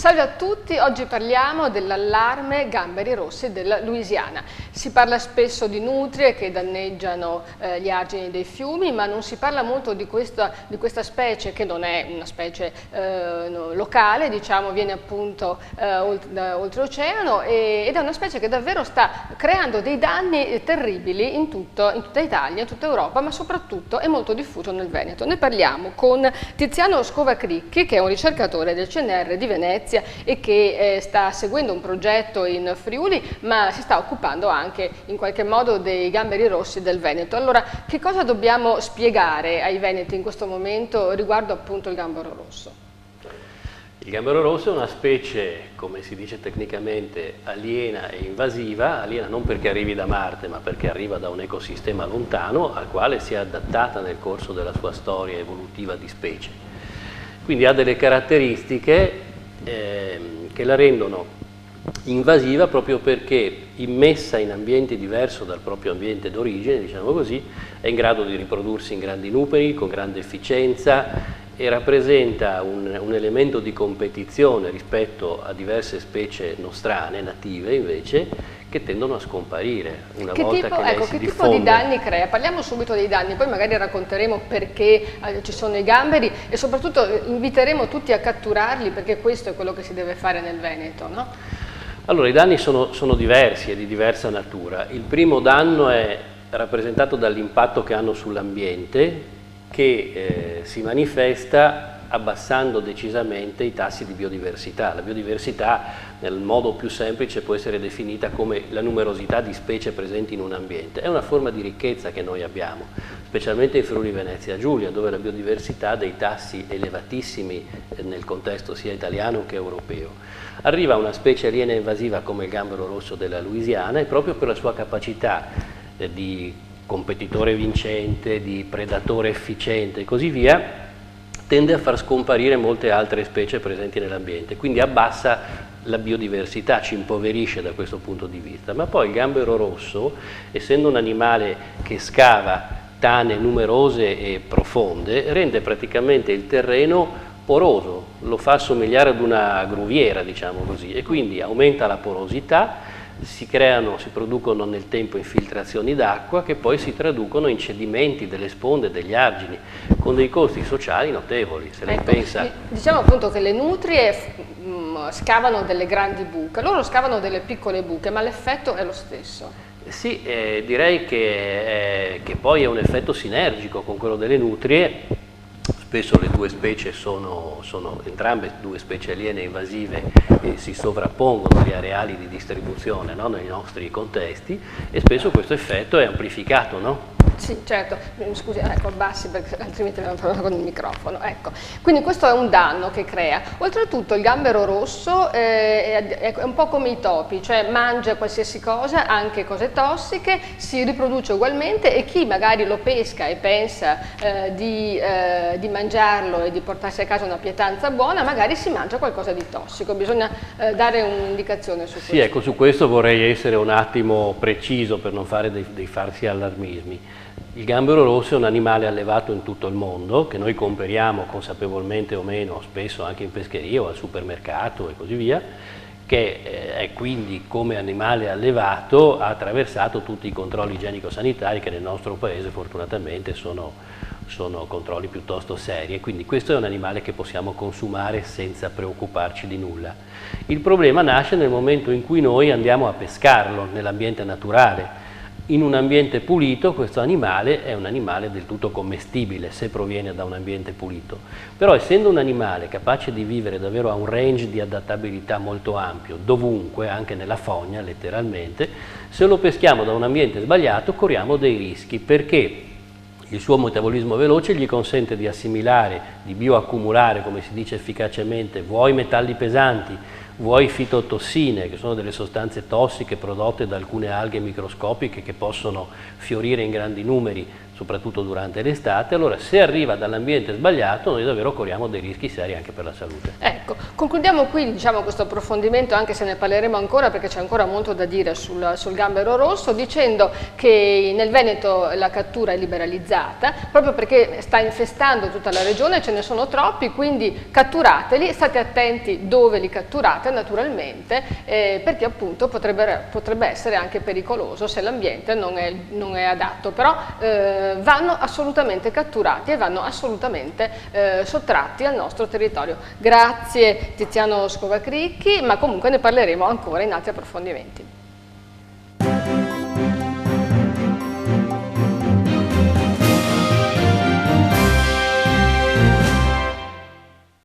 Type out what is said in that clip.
Salve a tutti, oggi parliamo dell'allarme gamberi rossi della Louisiana. Si parla spesso di nutrie che danneggiano gli argini dei fiumi, ma non si parla molto di questa specie, che non è una specie locale, diciamo, viene appunto da oltreoceano ed è una specie che davvero sta creando dei danni terribili in tutta Italia, in tutta Europa, ma soprattutto è molto diffuso nel Veneto. Ne parliamo con Tiziano Scovacricchi, che è un ricercatore del CNR di Venezia e che sta seguendo un progetto in Friuli, ma si sta occupando anche in qualche modo dei gamberi rossi del Veneto. Allora, che cosa dobbiamo spiegare ai veneti in questo momento riguardo appunto il gambero rosso? Il gambero rosso è una specie, come si dice tecnicamente, aliena e invasiva, aliena non perché arrivi da Marte, ma perché arriva da un ecosistema lontano al quale si è adattata nel corso della sua storia evolutiva di specie. Quindi ha delle caratteristiche che la rendono invasiva proprio perché, immessa in ambienti diversi dal proprio ambiente d'origine, diciamo così, è in grado di riprodursi in grandi numeri, con grande efficienza, e rappresenta un elemento di competizione rispetto a diverse specie nostrane, native invece, che tendono a scomparire una volta che lei si diffonde. Che tipo di danni crea? Parliamo subito dei danni, poi magari racconteremo perché ci sono i gamberi e soprattutto inviteremo tutti a catturarli, perché questo è quello che si deve fare nel Veneto, no? Allora, i danni sono diversi e di diversa natura. Il primo danno è rappresentato dall'impatto che hanno sull'ambiente, che si manifesta abbassando decisamente i tassi di biodiversità. La biodiversità, nel modo più semplice, può essere definita come la numerosità di specie presenti in un ambiente. È una forma di ricchezza che noi abbiamo, specialmente in Friuli Venezia Giulia, dove la biodiversità ha dei tassi elevatissimi nel contesto sia italiano che europeo. Arriva una specie aliena invasiva come il gambero rosso della Louisiana e proprio per la sua capacità di competitore vincente, di predatore efficiente e così via, tende a far scomparire molte altre specie presenti nell'ambiente, quindi abbassa la biodiversità, ci impoverisce da questo punto di vista. Ma poi il gambero rosso, essendo un animale che scava tane numerose e profonde, rende praticamente il terreno poroso, lo fa assomigliare ad una gruviera, diciamo così, e quindi aumenta la porosità. Si producono nel tempo infiltrazioni d'acqua che poi si traducono in cedimenti delle sponde, degli argini, con dei costi sociali notevoli. Se lei pensa... Diciamo appunto che le nutrie scavano delle grandi buche, loro scavano delle piccole buche, ma l'effetto è lo stesso. Sì, direi che poi è un effetto sinergico con quello delle nutrie. Spesso le due specie sono entrambe due specie aliene invasive e si sovrappongono gli areali di distribuzione, no, nei nostri contesti, e spesso questo effetto è amplificato, no? Sì, certo. Scusi, ecco, abbassi perché altrimenti abbiamo problema con il microfono. Ecco. Quindi questo è un danno che crea. Oltretutto il gambero rosso è un po' come i topi, cioè mangia qualsiasi cosa, anche cose tossiche, si riproduce ugualmente e chi magari lo pesca e pensa di mangiarlo e di portarsi a casa una pietanza buona, magari si mangia qualcosa di tossico. Bisogna dare un'indicazione su questo. Sì, ecco, su questo vorrei essere un attimo preciso per non fare dei falsi allarmismi. Il gambero rosso è un animale allevato in tutto il mondo, che noi comperiamo consapevolmente o meno, spesso anche in pescheria o al supermercato e così via, che è quindi, come animale allevato, ha attraversato tutti i controlli igienico-sanitari che nel nostro paese fortunatamente sono controlli piuttosto seri, e quindi questo è un animale che possiamo consumare senza preoccuparci di nulla. Il problema nasce nel momento in cui noi andiamo a pescarlo nell'ambiente naturale. In un ambiente pulito questo animale è un animale del tutto commestibile se proviene da un ambiente pulito, però essendo un animale capace di vivere davvero a un range di adattabilità molto ampio, dovunque, anche nella fogna letteralmente, se lo peschiamo da un ambiente sbagliato corriamo dei rischi, perché il suo metabolismo veloce gli consente di assimilare, di bioaccumulare, come si dice efficacemente, vuoi metalli pesanti, vuoi fitotossine, che sono delle sostanze tossiche prodotte da alcune alghe microscopiche che possono fiorire in grandi numeri soprattutto durante l'estate. Allora se arriva dall'ambiente sbagliato noi davvero corriamo dei rischi seri anche per la salute. Ecco, concludiamo qui diciamo, questo approfondimento, anche se ne parleremo ancora perché c'è ancora molto da dire sul gambero rosso, dicendo che nel Veneto la cattura è liberalizzata proprio perché sta infestando tutta la regione, ce ne sono troppi, quindi catturateli, state attenti dove li catturate naturalmente, perché appunto potrebbe essere anche pericoloso se l'ambiente non è adatto, però vanno assolutamente catturati e vanno assolutamente sottratti al nostro territorio. Grazie Tiziano Scovacricchi, ma comunque ne parleremo ancora in altri approfondimenti.